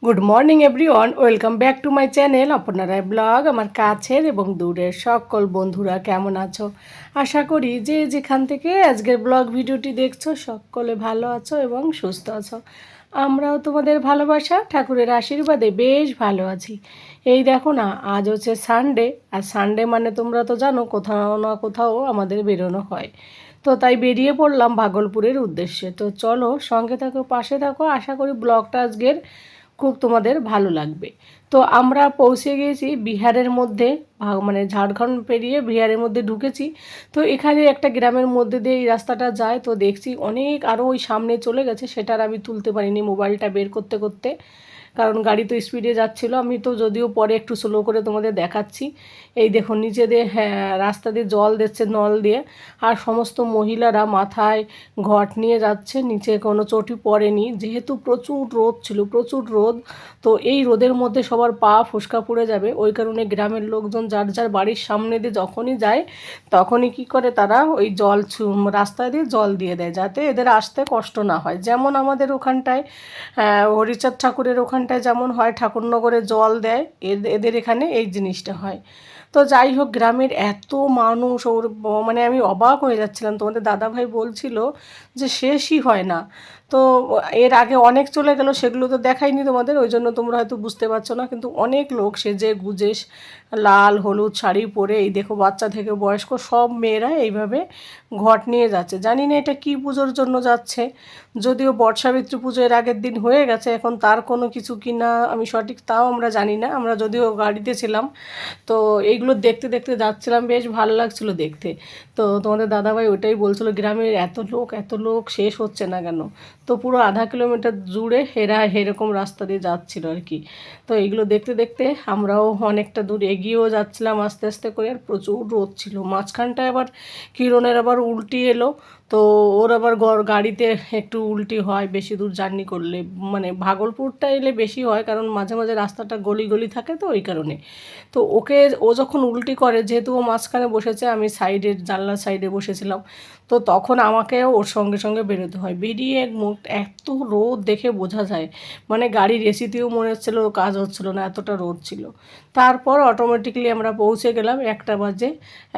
Good morning everyone, welcome back to my channel Aparna blog. আমার কাছের এবং দূরের সকল বন্ধুরা কেমন আছো? আশা করি যে যেখান থেকে আজকের ব্লগ ভিডিওটি দেখছো সকলে ভালো আছো এবং সুস্থ আছো। আমরাও তোমাদের ভালোবাসা ঠাকুরের আশীর্বাদে বেশ ভালো আছি। এই দেখো না, আজ হচ্ছে সানডে, আর সানডে মানে তোমরা তো জানো কোথাও না কোথাও আমাদের বেরোনো হয়। তো তাই বেরিয়ে পড়লাম ভাগলপুরের উদ্দেশ্যে। তো চলো সঙ্গে থাকো, পাশে থাকো, আশা করি ব্লগটা আজকের খুব তোমাদের ভালো লাগবে। তো আমরা পৌঁছে গিয়েছি বিহারের মধ্যে, মানে ঝাড়খণ্ড পেরিয়ে বিহারের মধ্যে ঢুকেছি। তো এখানে একটা গ্রামের মধ্যে দিয়ে এই রাস্তাটা যায়, তো দেখছি অনেক আরও ওই সামনে চলে গেছে, সেটার আমি তুলতে পারিনি মোবাইলটা বের করতে করতে, কারণ গাড়ি তো স্পিডে যাচ্ছিলো। আমি তো যদিও পরে একটু স্লো করে তোমাদের দেখাচ্ছি। এই দেখো নিচে দিয়ে, হ্যাঁ, রাস্তা দিয়ে জল দিচ্ছে নল দিয়ে, আর সমস্ত মহিলারা মাথায় ঘট নিয়ে যাচ্ছে, নিচে কোনো চটি পড়েনি, যেহেতু প্রচুর রোদ ছিল, প্রচুর রোদ। তো এই রোদের মধ্যে সবার পা ফোস্কা পড়ে যাবে, ওই কারণে গ্রামের লোকজন যার যার বাড়ির সামনে দিয়ে যখনই যায় তখনই কি করে, তারা ওই জল রাস্তা দিয়ে জল দিয়ে দেয়, যাতে এদের আসতে কষ্ট না হয়। যেমন আমাদের ওখানটায় হরিচাঁদ ঠাকুরের ওখানটায় যেমন হয়, ঠাকুরনগরে জল দেয়, এদের এখানে এই জিনিসটা হয়। তো যাই হোক, গ্রামের এত মানুষ, ওর মানে আমি অবাক হয়ে যাচ্ছিলাম। তোমাদের দাদাভাই বলছিল যে শেষই হয় না। তো এর আগে অনেক চলে গেল, সেগুলো তো দেখাইনি তোমাদের, ওই জন্য তোমরা হয়তো বুঝতে পারছো না। কিন্তু অনেক লোক সেজে গুজে লাল হলুদ শাড়ি পরে, এই দেখো বাচ্চা থেকে বয়স্ক সব মেয়েরা এইভাবে ঘট নিয়ে যাচ্ছে। জানি না এটা কী পুজোর জন্য যাচ্ছে, যদিও বটসাবিত্রী পুজো এর আগের দিন হয়ে গেছে, এখন তার কোনো কিছু কি না আমি সঠিক তাও আমরা জানি না। আমরা যদিও গাড়িতে ছিলাম, তো এইগুলো দেখতে দেখতে যাচ্ছিলাম, বেশ ভালো লাগছিলো দেখতে। তো তোমাদের দাদাভাই ওইটাই বলছিল, গ্রামের এত লোক শেষ হচ্ছে না কেন। তো পুরো আধা কিলোমিটার জুড়ে এরা এরকম রাস্তা দিয়ে যাচ্ছিল আর কি। তো এইগুলো দেখতে দেখতে আমরাও অনেকটা দূর এগিয়েও যাচ্ছিলাম আস্তে আস্তে করে, আর প্রচুর রোদ ছিল। মাঝখানটায় আবার কিরণের আবার উল্টি এলো, তো ওর আবার গাড়িতে একটু উল্টি হয় বেশি দূর জার্নি করলে, মানে ভাগলপুরটা এলে বেশি হয়, কারণ মাঝে মাঝে রাস্তাটা গলি গলি থাকে, তো ওই কারণে। তো ও যখন উল্টি করে, যেহেতু ও মাঝখানে বসেছে, আমি সাইডের জানলার সাইডে বসেছিলাম, তো তখন আমাকেও ওর সঙ্গে সঙ্গে বেরোতে হয়। বেরিয়ে মুখ, এত রোদ দেখে বোঝা যায়, মানে গাড়ির এসিতেও মনে হচ্ছিলো কাজ হচ্ছিলো না, এতটা রোদ ছিল। তারপর অটোমেটিকলি আমরা পৌঁছে গেলাম 1টা বাজে।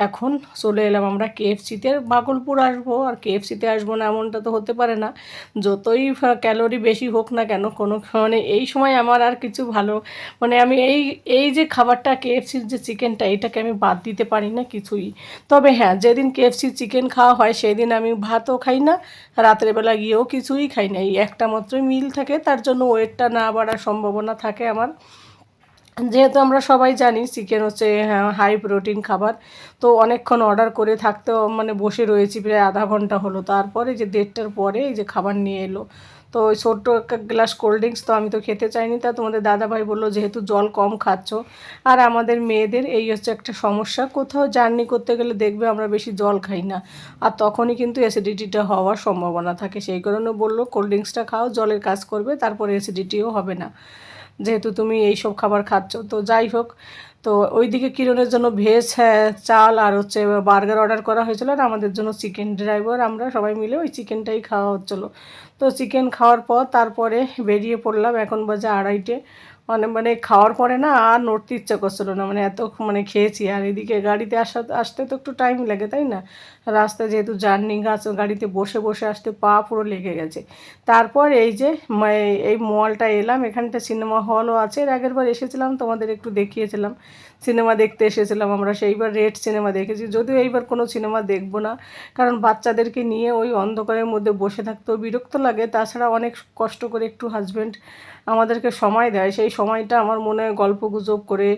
এখন চলে এলাম আমরা কেএফসিতে। ভাগলপুর আসবো আর কেএফসিতে আসবো না এমনটা তো হতে পারে না, যতই ক্যালোরি বেশি হোক না কেন, কোনো মানে এই সময় আমার আর কিছু ভালো, মানে আমি এই এই যে খাবারটা কেএফসির যে চিকেনটা, এটাকে আমি বাদ দিতে পারি না কিছুই। তবে হ্যাঁ, যেদিন কেএফসির চিকেন খাওয়া হয় সেদিন আমি ভাতও খাই না, রাত্রেবেলা গিয়েও কিছুই খাই না, এই একটা মাত্রই মিল থাকে, তার জন্য ওয়েটটা না বাড়ার সম্ভাবনা থাকে আমার। যেহেতু আমরা সবাই জানি চিকেন হচ্ছে হাই প্রোটিন খাবার। তো অনেকক্ষণ অর্ডার করে থাকতেও, মানে বসে রয়েছি প্রায় আধা ঘন্টা হলো, তারপরে যে 1:30টার পরে এই যে খাবার নিয়ে এলো। তো ওই ছোট্ট একটা গ্লাস কোল্ড ড্রিঙ্কস তো আমি তো খেতে চাইনি, তা তোমাদের দাদাভাই বললো যেহেতু জল কম খাচ্ছ, আর আমাদের মেয়েদের এই হচ্ছে একটা সমস্যা, কোথাও জার্নি করতে গেলে দেখবে আমরা বেশি জল খাই না, আর তখনই কিন্তু অ্যাসিডিটিটা হওয়ার সম্ভাবনা থাকে। সেই কারণে বললো কোল্ড ড্রিঙ্কসটা খাও, জলের কাজ করবে, তারপরে অ্যাসিডিটিও হবে না, যেহেতু তুমি এই সব খাবার খাচ্ছ। তো যাই হোক, তো ওইদিকে কিরণের জন্য ভেজ চাল আর হচ্ছে বার্গার অর্ডার করা হয়েছিল, আর আমাদের জন্য চিকেন। ড্রাইভার আমরা সবাই মিলে ওই চিকেনটাই খাওয়া হচ্ছিলো। তো চিকেন খাওয়ার পর তারপরে বেরিয়ে পড়লাম, এখন বাজে 2:30। মানে খাওয়ার পরে না আর নড়তে ইচ্ছা করছিলো না, মানে এত মানে খেয়েছি। আর এদিকে গাড়িতে আসতে তো একটু টাইম লাগে, তাই না? রাস্তায় যেহেতু জার্নি, গাড়িতে বসে বসে আসতে পা পুরো লেগে গেছে। তারপর এই যে এই মলটা এলাম, এখানটা সিনেমা হলও আছে। এর আগের বার এসেছিলাম, তোমাদের একটু দেখিয়েছিলাম, সিনেমা দেখতে এসেছিলাম আমরা, সেইবার রেড সিনেমা দেখেছি। যদিও এইবার কোনো সিনেমা দেখবো না, কারণ বাচ্চাদেরকে নিয়ে ওই অন্ধকারের মধ্যে বসে থাকতেও বিরক্ত লাগে। তাছাড়া অনেক কষ্ট করে একটু হাজব্যান্ড আমাদেরকে সময় দেয়, সেই সময়টা আমার মনে হয় গল্প গুজব করে,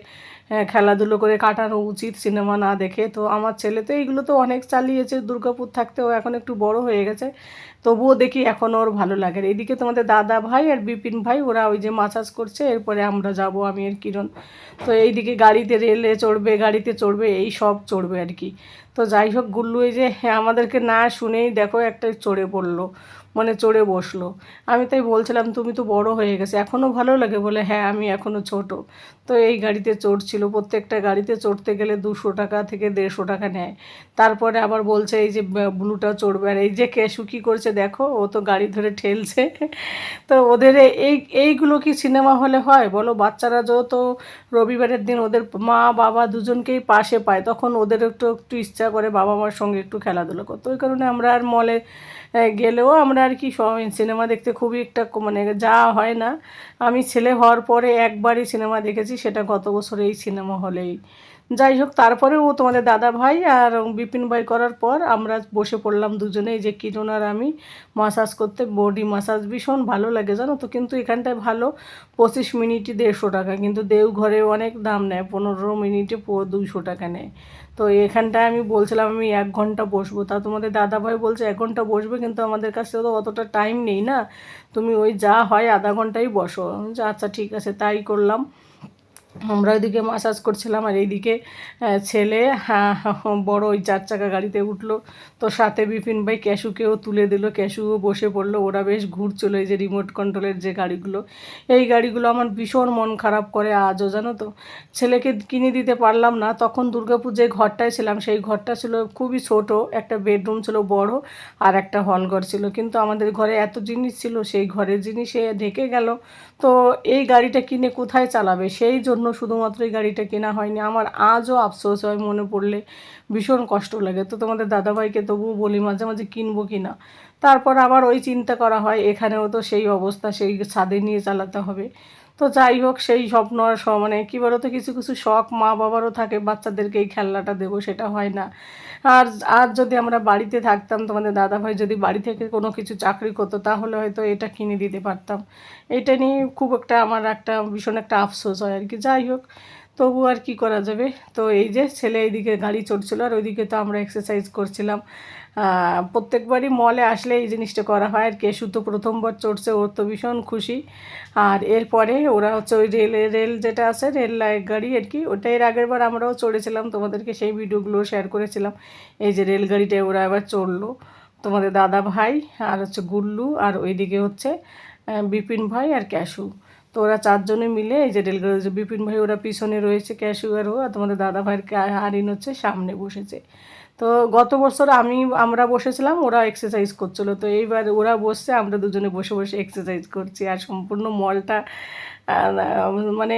খেলাধুলো করে কাটানো উচিত, সিনেমা না দেখে। তো আমার ছেলে তো এইগুলো তো অনেক চালিয়েছে, দুর্গাপুর থাকতেও এখন একটু বড় হয়ে গেছে, তবুও দেখি এখনও ওর ভালো লাগে। এদিকে তোমাদের দাদা ভাই আর বিপিন ভাই ওরা ওই যে মাসাজ করছে, এরপরে আমরা যাব আমি আর কিরণ। তো এইদিকে গাড়িতে রেলে চড়বে, গাড়িতে চড়বে, এই সব চড়বে আর কি। তো যাই হোক, গুল্লু এই যে আমাদেরকে না শুনেই দেখো একটা চড়ে পড়লো, মানে চড়ে বসলো। আমি তাই বলছিলাম তুমি তো বড় হয়ে গেছে, এখনও ভালো লাগে? বলে হ্যাঁ আমি এখনও ছোট। তো এই গাড়িতে চড়ছিল, প্রত্যেকটা গাড়িতে চড়তে গেলে 200 টাকা থেকে 150 টাকা নেয়। তারপরে আবার বলছে এই যে ব্লুটা চড়বে। আর এই যে ক্যাশু কী করছে দেখো, ও তো গাড়ি ধরে ঠেলছে। তো ওদের এই এইগুলো কি সিনেমা হলে হয় বলো? বাচ্চারা যত রবিবারের দিন ওদের মা বাবা দুজনকেই পাশে পায়, তখন ওদের একটু একটু ইচ্ছা করে বাবা মার সঙ্গে একটু খেলাধুলো করতে। ওই কারণে আমরা আর মলে গেলেও আমরা আর কি সিনেমা দেখতে খুবই একটা মানে যাওয়া হয় না। আমি ছেলে হওয়ার পরে একবারই সিনেমা দেখেছি, সেটা গত বছর এই সিনেমা হলেই। যাই হোক, তারপরে ও তোমাদের দাদা ভাই আর বিপিন ভাই করার পর আমরা বসে পড়লাম দুজনে, এই যে কিরণ আর আমি, মাসাজ করতে। বডি মাসাজ ভীষণ ভালো লাগে জানো তো। কিন্তু এখানটায় ভালো 25 মিনিটই 150 টাকা, কিন্তু দেওঘরে অনেক দাম নেয়, 15 মিনিটে 200 টাকা নেয়। তো এখানটায় আমি বলছিলাম আমি 1 ঘন্টা বসবো, তা তোমাদের দাদাভাই বলছে 1 ঘন্টা বসবে, কিন্তু আমাদের কাছে তো অতটা টাইম নেই না, তুমি ওই যা হয় আধা ঘন্টাই বসো। আচ্ছা ঠিক আছে, তাই করলাম। আমরা ওইদিকে মাসাজ করছিলাম, আর এইদিকে ছেলে বড় ওই 4 চাকা গাড়িতে উঠলো। তো সাথে বিপিন ভাই ক্যাশুকেও তুলে দিল, ক্যাশুও বসে পড়লো। ওরা বেশ ঘুরছিল, এই যে রিমোট কন্ট্রোলের যে গাড়িগুলো, এই গাড়িগুলো আমার ভীষণ মন খারাপ করে আজও জানো তো। ছেলেকে কিনে দিতে পারলাম না। তখন দুর্গাপুর যে ঘরটায় ছিলাম সেই ঘরটা ছিল খুবই ছোট, একটা বেডরুম ছিল বড়, আর একটা হলঘর ছিল। কিন্তু আমাদের ঘরে এত জিনিস ছিল, সেই ঘরের জিনিসে ঢেকে গেল। তো এই গাড়িটা কিনে কোথায় চালাবে, সেই জন্য শুধুমাত্র এই গাড়িটা কেনা হয়নি। আমার আজও আফসোস হয়, মনে পড়লে ভীষণ কষ্ট লাগে। তো তোমাদের দাদাভাইকে তবুও বলি মাঝে মাঝে কিনবো কি না। তারপর আবার ওই চিন্তা করা হয়, এখানেও তো সেই অবস্থা, সেই ছাদে নিয়ে চালাতে হবে। তো যাই হোক, সেই স্বপ্ন আর মানে কী বলো তো, কিছু কিছু শখ মা বাবারও থাকে, বাচ্চাদেরকে এই খেলনাটা দেবো, সেটা হয় না। আর আর যদি আমরা বাড়িতে থাকতাম, তোমাদের দাদাভাই যদি বাড়ি থেকে কোনো কিছু চাকরি করতো, তাহলে হয়তো এটা কিনে দিতে পারতাম। এটা নিয়ে খুব একটা আমার একটা ভীষণ একটা আফসোস হয় আর কি। যাই হোক, তবু আর কি করা যাবে। তো এই যে ছেলে এইদিকে গাড়ি চড়ছিল, আর ওইদিকে তো আমরা এক্সারসাইজ করছিলাম। প্রত্যেকবারই মলে আসলে এই জিনিসটা করা হয়। আর কেশু তো প্রথমবার চড়ছে, ওর তো ভীষণ খুশি। আর এরপরে ওরা হচ্ছে ওই রেল যেটা আছে, রেল গাড়ি আর কি, ওটা এর আগের বার আমরাও চড়েছিলাম, তোমাদেরকে সেই ভিডিওগুলো শেয়ার করেছিলাম। এই যে রেলগাড়িটায় ওরা এবার চড়লো, তোমাদের দাদা ভাই আর হচ্ছে গুল্লু, আর ওইদিকে হচ্ছে বিপিন ভাই আর ক্যাশু। তো ওরা 4 জনে মিলে এই যে রেলগাড়ি, যে বিপিন ভাই ওরা পিছনে রয়েছে, ক্যাশু আর ও, আর তোমাদের দাদা ভাইয়ের আরিন হচ্ছে সামনে বসেছে। তো গত বছর আমরা বসেছিলাম, ওরা এক্সারসাইজ করছিল। তো এইবার ওরা বসছে, আমরা দুজনে বসে বসে এক্সারসাইজ করছি। আর সম্পূর্ণ মলটা মানে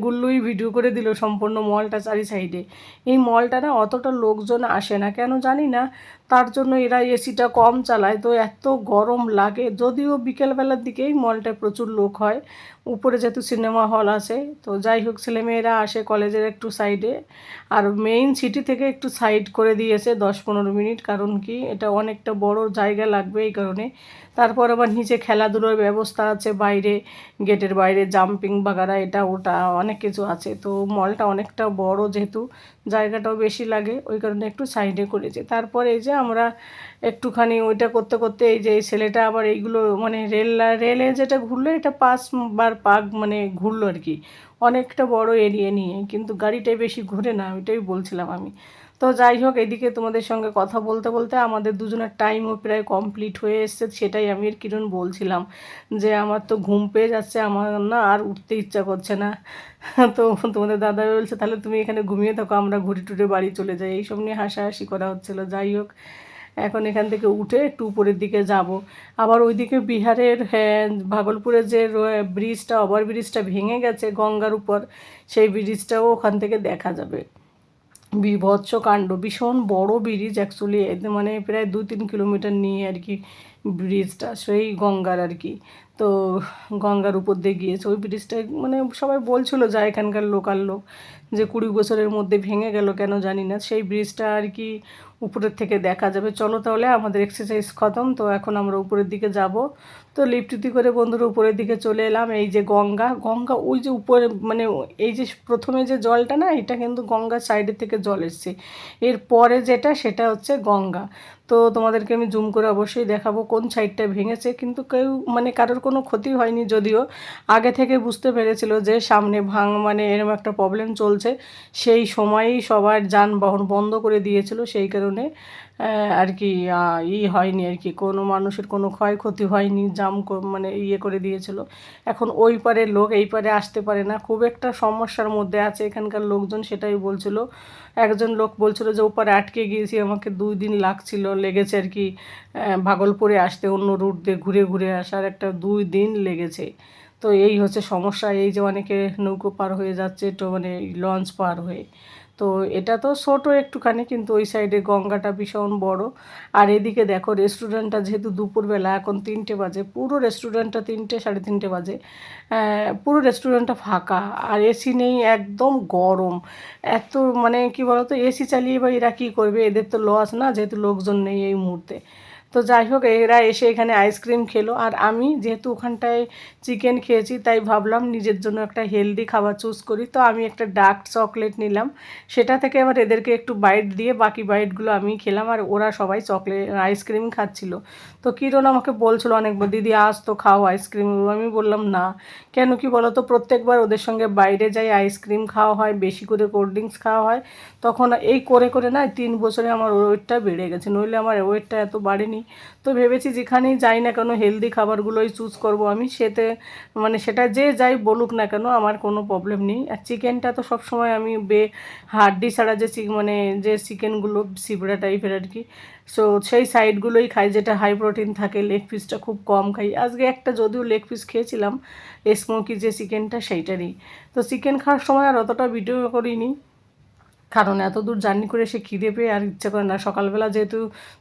গুল্লুই ভিডিও করে দিল সম্পূর্ণ মলটা চারি সাইডে। এই মলটা না অতটা লোকজন আসে না কেন জানি না, তার জন্য এরা এসিটা কম চালায়, তো এত গরম লাগে। যদিও বিকেলবেলার দিকেই মলটায় প্রচুর লোক হয়, উপরে যেহেতু সিনেমা হল আছে। তো যাই হোক, ছেলেমেয়েরা আসে কলেজের একটু সাইডে, আর মেইন সিটি থেকে একটু সাইড করে দিয়েছে 10-15 মিনিট, কারণ কি এটা অনেকটা বড় জায়গা লাগবে এই কারণে। তারপর আবার নিচে খেলাধুলোর ব্যবস্থা আছে, বাইরে গেটের বাইরে জাম্পিং বাগারা, এটা ওটা অনেক কিছু আছে। তো মলটা অনেকটা বড়, যেহেতু জায়গাটাও বেশি লাগে, ওই কারণে একটু সাইডে করেছে। তারপরে এই যে আমরা একটুখানি ওইটা করতে করতে, এই যে এই ছেলেটা আবার এইগুলো মানে রেলে যেটা ঘুরলো, এটা 5বার পাক মানে ঘুরলো আর কি, অনেকটা বড় এরিয়া নিয়ে, কিন্তু গাড়িটাই বেশি ঘুরে না, ওইটাই বলছিলাম আমি। তো যাই হোক, এদিকে তোমাদের সঙ্গে কথা বলতে বলতে আমাদের দুজনের টাইমও প্রায় কমপ্লিট হয়ে এসছে। সেটাই আমি আর কিরণ বলছিলাম যে আমার তো ঘুম পেয়ে যাচ্ছে, আমার না আর উঠতে ইচ্ছা করছে না। তো তোমাদের দাদা বলছে তাহলে তুমি এখানে ঘুমিয়ে থাকো, আমরা ঘুরে টুরে বাড়ি চলে যাই, এইসব নিয়ে হাসাহাসি করা হচ্ছিলো। যাই হোক, এখন এখান থেকে উঠে একটু উপরের দিকে যাব। আবার ওইদিকে বিহারের, হ্যাঁ, ভাগলপুরের যে ব্রিজটা, ওভারব্রিজটা ভেঙে গেছে গঙ্গার উপর, সেই ব্রিজটাও ওখান থেকে দেখা যাবে। বীভৎস কাণ্ড, ভীষণ বড় ব্রিজ অ্যাকচুয়ালি, মানে প্রায় 2-3 কিলোমিটার নিয়ে আর কি ব্রিজটা, সেই গঙ্গার আর কি। তো গঙ্গার উপর দিয়ে গিয়েছে ওই ব্রিজটা, মানে সবাই বলছিল যা এখানকার লোকাল লোক, যে 20 বছরের মধ্যে ভেঙে গেল কেন জানি না। সেই ব্রিজটা আর কি উপরের থেকে দেখা যাবে। চলো তাহলে, আমাদের এক্সারসাইজ খতম, তো এখন আমরা উপরের দিকে যাব। তো লিফটিতে করে বন্ধুরা উপরের দিকে চলে এলাম। এই যে গঙ্গা, গঙ্গা ওই যে উপরে, মানে এই যে প্রথমে যে জলটা না, এটা কিন্তু গঙ্গার সাইডের থেকে জল এসছে। এর পরে যেটা, সেটা হচ্ছে গঙ্গা। তো তোমাদেরকে আমি জুম করে অবশ্যই দেখাবো কোন সাইডটা ভেঙেছে, কিন্তু কেউ মানে কারোর কোনো ক্ষতি হয়নি, যদিও আগে থেকে বুঝতে পেরেছিল যে সামনে মানে এরকম একটা প্রবলেম চলছে। সেই সময়ই সবার যানবাহন বন্ধ করে দিয়েছিল, সেই কারণে আর কি হয়নি আর কি, কোনো মানুষের কোনো ক্ষয়ক্ষতি হয়নি, মানে করে দিয়েছিল। এখন ওই পারের লোক এই পারে আসতে পারে না, খুব একটা সমস্যার মধ্যে আছে এখানকার লোকজন, সেটাই বলছিল। একজন লোক বলছিল যে ওপারে আটকে গিয়েছি, আমাকে 2 দিন লেগেছে আর কি, ভাগলপুরে আসতে, অন্য রুট দিয়ে ঘুরে ঘুরে আসার একটা 2 দিন লেগেছে। তো এই হচ্ছে সমস্যা, এই যে অনেকে নৌকো পার হয়ে যাচ্ছে, তো মানে লঞ্চ পার হয়ে। তো এটা তো ছোটো একটুখানি, কিন্তু ওই সাইডে গঙ্গাটা ভীষণ বড়। আর এদিকে দেখো রেস্টুরেন্টটা, যেহেতু দুপুরবেলা এখন 3টে বাজে, পুরো রেস্টুরেন্টটা 3টে 3:30 বাজে, পুরো রেস্টুরেন্টটা ফাঁকা, আর এসি নেই, একদম গরম। এত মানে কি বলতো, এসি চালিয়ে বা এরা কী করবে, এদের তো লস না, যেহেতু লোকজন নেই এই মুহূর্তে। তো যাই হোক, এরা এসে এখানে আইসক্রিম খেলো, আর আমি যেহেতু ওখানটায় চিকেন খেয়েছি, তাই ভাবলাম নিজের জন্য একটা হেলদি খাবার চুজ করি। তো আমি একটা ডার্ক চকলেট নিলাম, সেটা থেকে আবার এদেরকে একটু বাইট দিয়ে বাকি বাইটগুলো আমি খেলাম, আর ওরা সবাই আইসক্রিম খাচ্ছিল। তো কিরণ আমাকে বলছিল অনেকবার, দিদি আজ তো খাও আইসক্রিম। আমি বললাম না, কেন কি বলো তো, প্রত্যেকবার ওদের সঙ্গে বাইরে যাই, আইসক্রিম খাওয়া হয়, বেশি করে কোল্ড ড্রিঙ্কস খাওয়া হয়, তখন এই করে করে না 3 বছরে আমার ওয়েটটা বেড়ে গেছে, নইলে আমার ওয়েটটা এত বাড়েনি। তো ভেবেছি যেখানেই যাই না কেন হেলদি খাবারগুলোই চুজ করব আমি, মানে সেটা যে যাই বলুক না কেন, আমার কোনো প্রবলেম নেই। আর চিকেনটা তো সবসময় আমি হাড্ডি ছাড়া যে মানে যে চিকেনগুলো সিবড়া টাইপের আর কি, সো সেই সাইডগুলোই খাই, যেটা হাই প্রোটিন থাকে। লেগ পিসটা খুব কম খাই, আজকে একটা যদিও লেগ পিস খেয়েছিলাম, স্মোকি যে চিকেনটা সেইটারই। তো চিকেন খাওয়ার সময় আর অতটা ভিডিও করিনি, কারণ এত দূর জার্নি করে সে খিদে পেয়ে আর ইচ্ছে করে না। সকালবেলা যেহেতু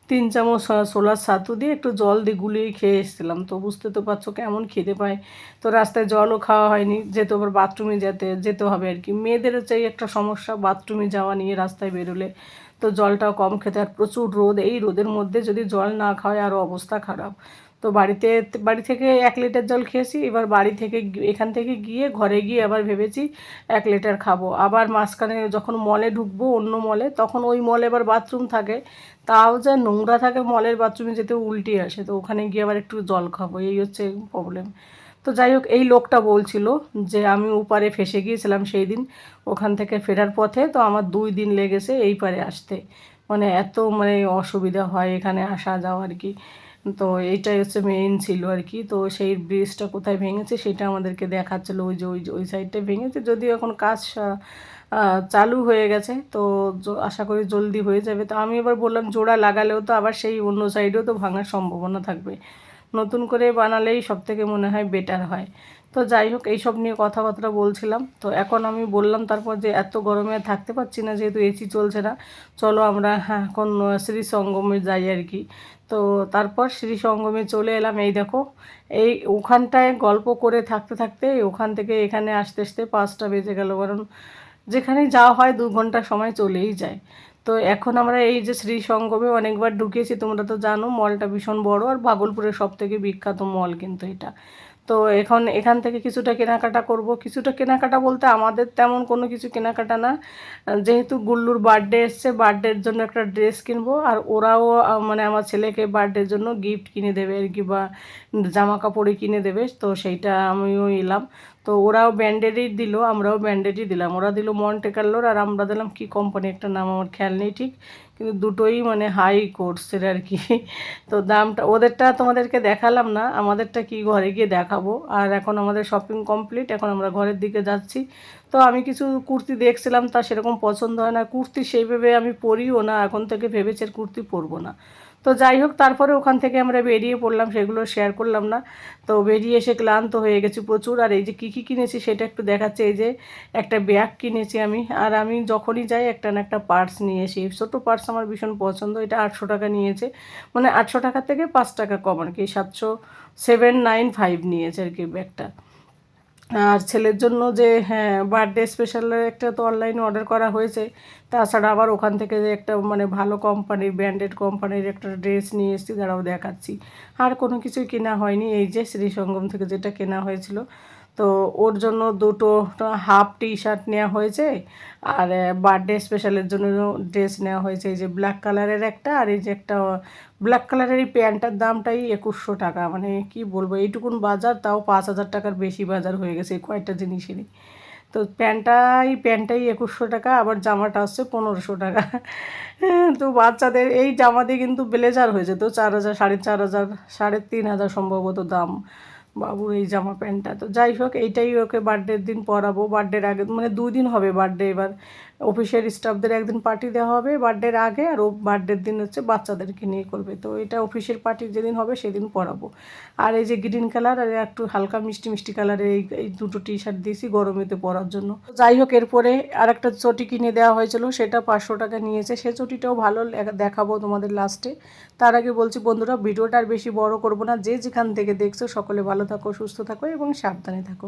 3 চামচ ছোলার ছাতু দিয়ে একটু জল দিয়ে গুলিয়ে খেয়ে এসেছিলাম, তো বুঝতে তো পারছো কেমন খিদে পায়। তো রাস্তায় জলও খাওয়া হয়নি, যেহেতু আবার বাথরুমে যেতে হবে আর কি, মেয়েদের হচ্ছে এই একটা সমস্যা, বাথরুমে যাওয়া নিয়ে রাস্তায় বেরোলে। তো জলটাও কম খেতে, আর প্রচুর রোদ, এই রোদের মধ্যে যদি জল না খাওয়ায় আরও অবস্থা খারাপ। তো বাড়ি থেকে 1 লিটার জল খেয়েছি, এবার এখান থেকে গিয়ে ঘরে গিয়ে আবার ভেবেছি 1 লিটার খাবো। আবার মাঝখানে যখন মলে ঢুকবো, অন্য মলে, তখন ওই মলে আবার বাথরুম থাকে, তাও যা নোংরা থাকে, মলের বাথরুমে যেতে উল্টে আসে, তো ওখানে গিয়ে আবার একটু জল খাবো, এই হচ্ছে প্রবলেম। তো যাই হোক, এই লোকটা বলছিল যে আমি ওপারে ফেসে গিয়েছিলাম সেই দিন, ওখান থেকে ফেরার পথে তো আমার 2 দিন লেগেছে এই পারে আসতে, মানে এত মানে অসুবিধা হয় এখানে আসা যাওয়া আর কি। তো এইটাই হচ্ছে মেইন ছিল আর কি। তো সেই ব্রিজটা কোথায় ভেঙেছে সেটা আমাদেরকে দেখাচ্ছিলো, ওই সাইডটায় ভেঙেছে, যদিও এখন কাজ চালু হয়ে গেছে, তো আশা করি জলদি হয়ে যাবে। তো আমি এবার বললাম জোড়া লাগালেও তো আবার সেই অন্য সাইডেও তো ভাঙার সম্ভাবনা থাকবে, নতুন করে বানালেই সবথেকে মনে হয় বেটার হয়। তো যাই হোক, এইসব নিয়ে কথাবার্তা বলছিলাম। তো এখন আমি বললাম তারপর যে এত গরমে থাকতে পারছি না, যেহেতু এসি চলছে না, চলো আমরা এখন শ্রী সঙ্গমে যাই আর কি। তো তারপর শ্রী সঙ্গমে চলে এলাম। এই দেখো, এই ওখানটায় গল্প করে থাকতে থাকতে ওখান থেকে এখানে আসতে আসতে 5টা বেজে গেল, কারণ যেখানেই যাওয়া হয় 2 ঘন্টা সময় চলেই যায়। তো এখন আমরা এই যে শ্রী সঙ্গমে অনেকবার ঢুকেছি, তোমরা তো জানো মলটা ভীষণ বড়, আর ভাগলপুরের সবথেকে বিখ্যাত মল কিন্তু এটা। তো এখন এখান থেকে কিছুটা কেনাকাটা করব, কিছুটা কেনাকাটা বলতে আমাদের তেমন কোনো কিছু কেনাকাটা না, যেহেতু গুল্লুর বার্থডে এসছে, বার্থডের জন্য একটা ড্রেস কিনবো, আর ওরাও মানে আমার ছেলেকে বার্থডের জন্য গিফট কিনে দেবে আর কি, বা জামা কাপড়ই কিনে দেবে, তো সেইটা আমিও এলাম। তো ওরাও ব্র্যান্ডেডই দিল, আমরাও ব্র্যান্ডেডই দিলাম, ওরা দিল মন্টে কার্লোর, আর আমরা দিলাম কি কোম্পানি একটা নাম আমার খেয়াল নেই ঠিক, কিন্তু দুটোই মানে হাই কোর্সের আর কি। তো দামটা ওদেরটা তোমাদেরকে দেখালাম না, আমাদেরটা কি ঘরে গিয়ে দেখাবো। আর এখন আমাদের শপিং কমপ্লিট, এখন আমরা ঘরের দিকে যাচ্ছি। তো আমি কিছু কুর্তি দেখছিলাম, তা সেরকম পছন্দ হয় না, কুর্তি সেইভাবে আমি পরিও না, এখন থেকে ভেবেছি আর কুর্তি পরবো না। তো যাই হোক, তারপরে ওখান থেকে আমরা বেরিয়ে পড়লাম, সেগুলো শেয়ার করলাম না। তো বেরিয়ে এসে ক্লান্ত হয়ে গেছি প্রচুর। আর এই যে কী কী কিনেছি সেটা একটু দেখাচ্ছে, এই যে একটা ব্যাগ কিনেছি আমি, আর আমি যখনই যাই একটা না একটা পার্স নিয়ে আসি, ছোটো পার্স আমার ভীষণ পছন্দ, এটা 800 টাকা নিয়েছে, মানে 800 টাকা থেকে 5 টাকা কম আর কি, 795 নিয়েছে আর কি ব্যাগটা। আর ছেলের জন্য যে হ্যাঁ বার্থডে স্পেশালের একটা তো অনলাইনে অর্ডার করা হয়েছে, তাছাড়া আবার ওখান থেকে যে একটা মানে ভালো কোম্পানির ব্র্যান্ডেড কোম্পানির একটা ড্রেস নিয়ে এসেছি, দাঁড়াও দেখাচ্ছি। আর কোনো কিছুই কেনা হয়নি, এই যে শ্রী সঙ্গম থেকে যেটা কেনা হয়েছিল। তো ওর জন্য দুটো হাফ টি শার্ট নেওয়া হয়েছে, আর বার্থডে স্পেশালের জন্য ড্রেস নেওয়া হয়েছে, এই যে ব্ল্যাক কালারের একটা, আর এই যে একটা ব্ল্যাক কালারের এই প্যান্টটার দামটাই 2100 টাকা, মানে কি বলবো, এইটুকুন বাজার, তাও 5,000 টাকার বেশি বাজার হয়ে গেছে কয়েকটা জিনিসেরই। তো প্যান্টটাই 2100 টাকা, আবার জামাটা আসছে 1500 টাকা। তো বাচ্চাদের এই জামা দিয়ে কিন্তু ব্লেজার হয়ে যেত 4000, 4500, 3500 সম্ভবত দাম বাবুর এই জামা প্যান্টটা। তো যাই হোক, এইটাই ওকে বার্থডের দিন পরাবো। বার্থডের আগে মানে 2 দিন হবে বার্থডে, এবার অফিসের স্টাফদের একদিন পার্টি দেওয়া হবে বার্থডের আগে, আর ও বার্থডের দিন হচ্ছে বাচ্চাদেরকে নিয়ে করবে। তো এটা অফিসের পার্টি যেদিন হবে সেদিন পরাবো। আর এই যে গ্রিন কালার আর একটু হালকা মিষ্টি মিষ্টি কালারের এই দুটো টি শার্ট দিয়েছি গরমেতে পরার জন্য। যাই হোক, এরপরে আর একটা চটি কিনে দেওয়া হয়েছিল, সেটা 500 টাকা নিয়েছে। সে চটিটাও ভালো, দেখাবো তোমাদের লাস্টে। তার আগে বলছি বন্ধুরা, ভিডিওটা আর বেশি বড় করব না। যে যেখান থেকে দেখছো সকলে ভালো থাকো, সুস্থ থাকো এবং সাবধানে থাকো।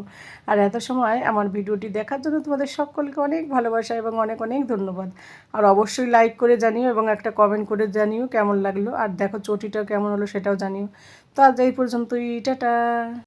আর এত সময় আমার ভিডিওটি দেখার জন্য তোমাদের সকলকে অনেক ভালোবাসা এবং অনেক অনেক ধন্যবাদ। আর অবশ্যই লাইক করে জানিও এবং একটা কমেন্ট করে জানিও কেমন লাগলো। আর দেখো চটিটা কেমন হলো সেটাও জানিও। তো আজ এই পর্যন্তই, টাটা।